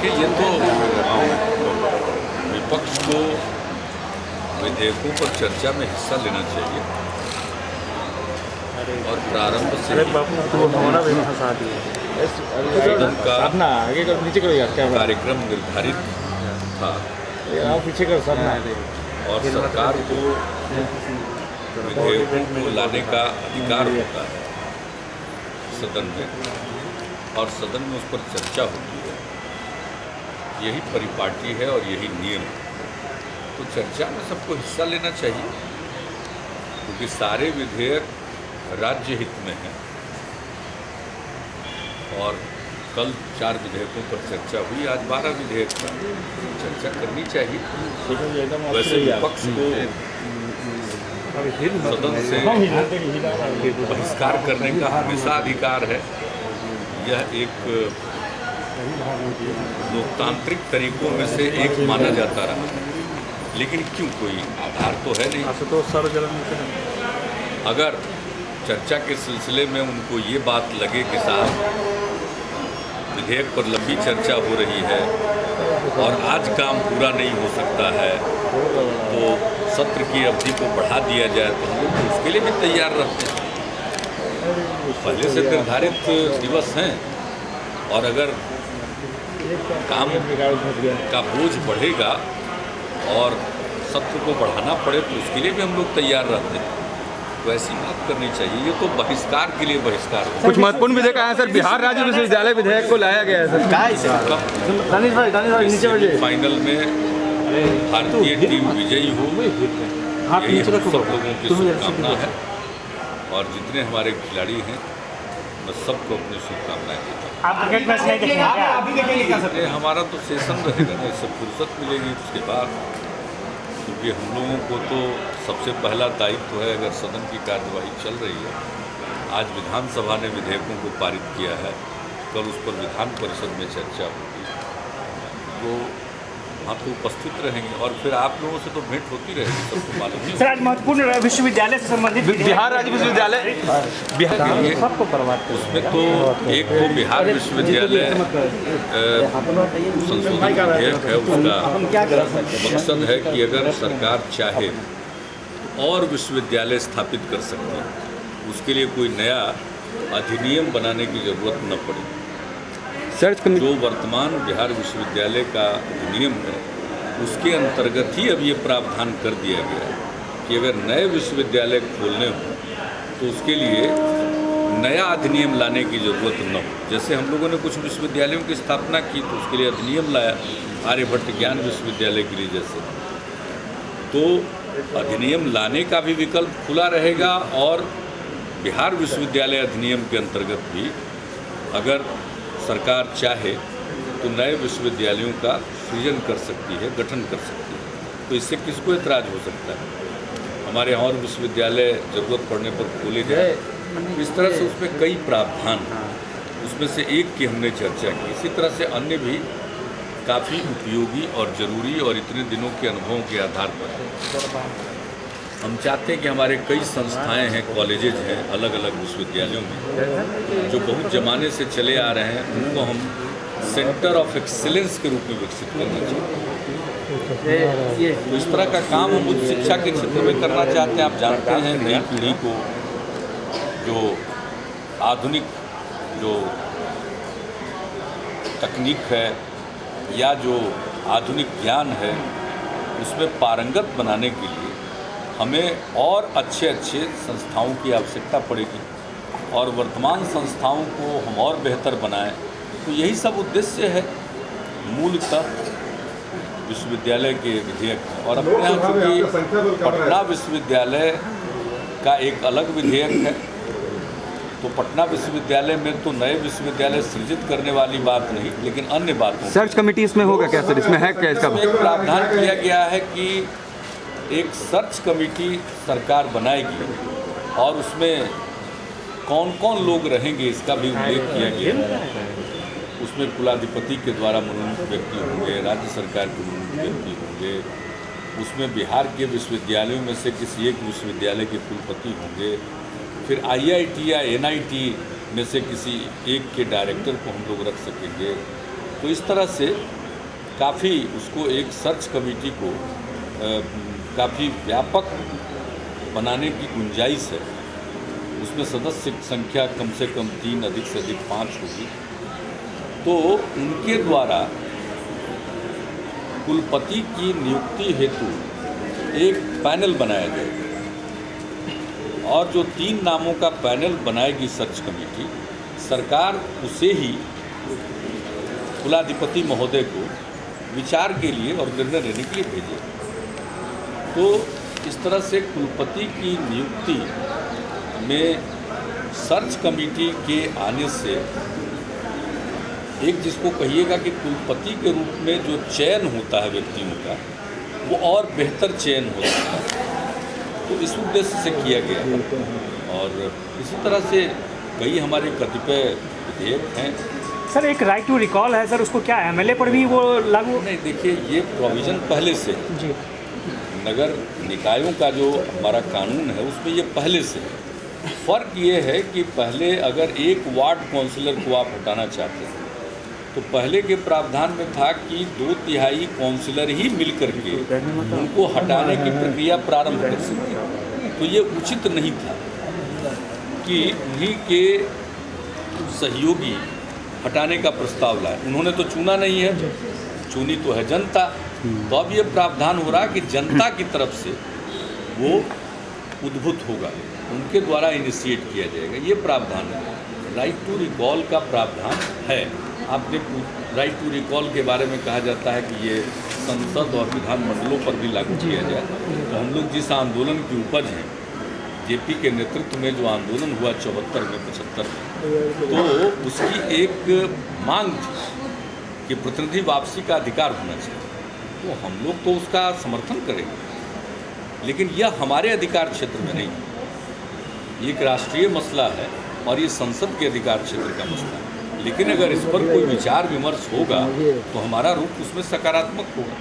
देखिए, ये तो विपक्ष को विधेयकों पर चर्चा में हिस्सा लेना चाहिए और प्रारंभ से सदन का कार्यक्रम निर्धारित था और सरकार को विधेयकों को लाने का अधिकार होता है सदन में, और सदन में उस पर चर्चा होती है। यही परिपाटी है और यही नियम है। तो चर्चा में सबको हिस्सा लेना चाहिए, क्योंकि सारे विधेयक राज्य हित में हैं। और कल 4 विधेयकों पर चर्चा हुई, आज 12 विधेयक पर चर्चा करनी चाहिए। वैसे विपक्ष को सदन से बहिष्कार करने का हमेशा अधिकार है। यह एक लोकतांत्रिक तरीकों में से एक माना जाता रहा, लेकिन क्यों, कोई आधार तो है नहीं। अगर चर्चा के सिलसिले में उनको ये बात लगे कि साहब विधेयक पर लंबी चर्चा हो रही है और आज काम पूरा नहीं हो सकता है, तो सत्र की अवधि को बढ़ा दिया जाए, तो हम लोग उसके लिए भी तैयार रहते हैं। पहले से निर्धारित दिवस हैं, और अगर काम का बोझ बढ़ेगा और सत्र को बढ़ाना पड़े तो उसके लिए भी हम लोग तैयार रहते हैं। तो ऐसी बात करनी चाहिए। ये तो बहिष्कार के लिए बहिष्कार है। कुछ महत्वपूर्ण विधेयक आया सर, बिहार राज्य विश्वविद्यालय विधेयक को लाया गया है सर। फाइनल में भारतीय टीम विजयी हो, यही हम सब लोगों की शुभकामना है। और जितने हमारे खिलाड़ी हैं, मैं सबको अपनी शुभकामनाएं देता हूँ। हमारा तो सेशन रहेगा ना, इससे फुर्सत मिलेगी उसके बाद, क्योंकि हम लोगों को तो सबसे पहला दायित्व है। अगर सदन की कार्यवाही चल रही है, आज विधानसभा ने विधेयकों को पारित किया है, कल उस पर विधान परिषद में चर्चा होगी, तो वहाँ तो उपस्थित रहेंगे और फिर आप लोगों से तो भेंट होती रहेगी, सबको मालूम है। सर, आज महत्वपूर्ण विश्वविद्यालय से संबंधित बिहार राज्य विश्वविद्यालय उसमें तो एक तो बिहार विश्वविद्यालय संशोधन विधेयक है, उसका मकसद है कि अगर सरकार चाहे तो और विश्वविद्यालय स्थापित कर सकते हैं, उसके लिए कोई नया अधिनियम बनाने की जरूरत न पड़े। जो वर्तमान बिहार विश्वविद्यालय का अधिनियम है, उसके अंतर्गत ही अब ये प्रावधान कर दिया गया है कि अगर नए विश्वविद्यालय खोलने हों तो उसके लिए नया अधिनियम लाने की ज़रूरत न हो। जैसे हम लोगों ने कुछ विश्वविद्यालयों की स्थापना की तो उसके लिए अधिनियम लाया, आर्यभट्ट ज्ञान विश्वविद्यालय के लिए जैसे। तो अधिनियम लाने का भी विकल्प खुला रहेगा, और बिहार विश्वविद्यालय अधिनियम के अंतर्गत भी अगर सरकार चाहे तो नए विश्वविद्यालयों का सृजन कर सकती है, गठन कर सकती है। तो इससे किसको एतराज़ हो सकता है? हमारे यहाँ और विश्वविद्यालय ज़रूरत पड़ने पर खोले जाए, इस तरह से उसमें कई प्रावधान हैं। उसमें से एक की हमने चर्चा की। इसी तरह से अन्य भी काफ़ी उपयोगी और ज़रूरी और इतने दिनों के अनुभवों के आधार पर हम चाहते हैं कि हमारे कई संस्थाएं हैं, कॉलेजेज हैं अलग अलग विश्वविद्यालयों में, जो बहुत ज़माने से चले आ रहे हैं, उनको हम सेंटर ऑफ एक्सीलेंस के रूप में विकसित करना चाहिए। तो इस तरह का काम हम उच्च शिक्षा के क्षेत्र में करना चाहते हैं। आप जानते हैं, नई पीढ़ी को जो आधुनिक जो तकनीक है या जो आधुनिक ज्ञान है, उसमें पारंगत बनाने के लिए हमें और अच्छे संस्थाओं की आवश्यकता पड़ेगी, और वर्तमान संस्थाओं को हम और बेहतर बनाएं। तो यही सब उद्देश्य है मूलतः विश्वविद्यालय के विधेयक है। और अपने यहाँ चूँकि पटना विश्वविद्यालय का एक अलग विधेयक है, तो पटना विश्वविद्यालय में तो नए विश्वविद्यालय सृजित करने वाली बात नहीं, लेकिन अन्य बातों सर्च कमेटी इसमें होगा क्या सर? इसमें है क्या इसका? एक प्रावधान किया गया है कि एक सर्च कमेटी सरकार बनाएगी, और उसमें कौन कौन लोग रहेंगे इसका भी उल्लेख किया गया है। उसमें कुलाधिपति के द्वारा मनोनीत व्यक्ति होंगे, राज्य सरकार के मनोनीत व्यक्ति होंगे, उसमें बिहार के विश्वविद्यालयों में से किसी एक विश्वविद्यालय के कुलपति होंगे, फिर IIT या NIT में से किसी एक के डायरेक्टर को हम लोग रख सकेंगे, तो इस तरह से काफ़ी उसको एक सर्च कमेटी को काफ़ी व्यापक बनाने की गुंजाइश है। उसमें सदस्य संख्या कम से कम 3, अधिक से अधिक 5 होगी। तो उनके द्वारा कुलपति की नियुक्ति हेतु एक पैनल बनाया जाएगा और जो 3 नामों का पैनल बनाएगी सर्च कमेटी, सरकार उसे ही कुलाधिपति महोदय को विचार के लिए और निर्णय लेने के लिए भेजेगा। तो इस तरह से कुलपति की नियुक्ति में सर्च कमेटी के आने से एक जिसको कहिएगा कि कुलपति के रूप में जो चयन होता है व्यक्तियों का, वो और बेहतर चयन हो सकता है। तो इस उद्देश्य से किया गया है। और इसी तरह से कई हमारे कतिपय विधेयक हैं। सर एक राइट टू रिकॉल है सर, उसको क्या एमएलए पर भी वो लागू? नहीं, देखिए ये प्रोविज़न पहले से जी, नगर निकायों का जो हमारा कानून है उसमें ये पहले से। फ़र्क ये है कि पहले अगर एक वार्ड काउंसिलर को आप हटाना चाहते हैं तो पहले के प्रावधान में था कि 2/3 काउंसिलर ही मिल करके उनको हटाने की प्रक्रिया प्रारंभ कर सकते। तो ये उचित नहीं था कि उन्हीं के सहयोगी हटाने का प्रस्ताव लाए। उन्होंने तो चुना नहीं है, चुनी तो है जनता। तो अब ये प्रावधान हो रहा कि जनता की तरफ से वो उद्भूत होगा, उनके द्वारा इनिशिएट किया जाएगा। ये प्रावधान है। राइट टू रिकॉल का प्रावधान है। आपने राइट टू रिकॉल के बारे में कहा जाता है कि ये संसद और विधानमंडलों पर भी लागू किया जाए। तो हम लोग जिस आंदोलन की उपज हैं, जेपी के नेतृत्व में जो आंदोलन हुआ 74 में 75 में, तो उसकी एक मांग थी कि प्रतिनिधि वापसी का अधिकार होना चाहिए। तो हम लोग तो उसका समर्थन करेंगे, लेकिन यह हमारे अधिकार क्षेत्र में नहीं है। ये एक राष्ट्रीय मसला है और ये संसद के अधिकार क्षेत्र का मसला है। लेकिन अगर इस पर कोई विचार विमर्श होगा तो हमारा रुख उसमें सकारात्मक होगा।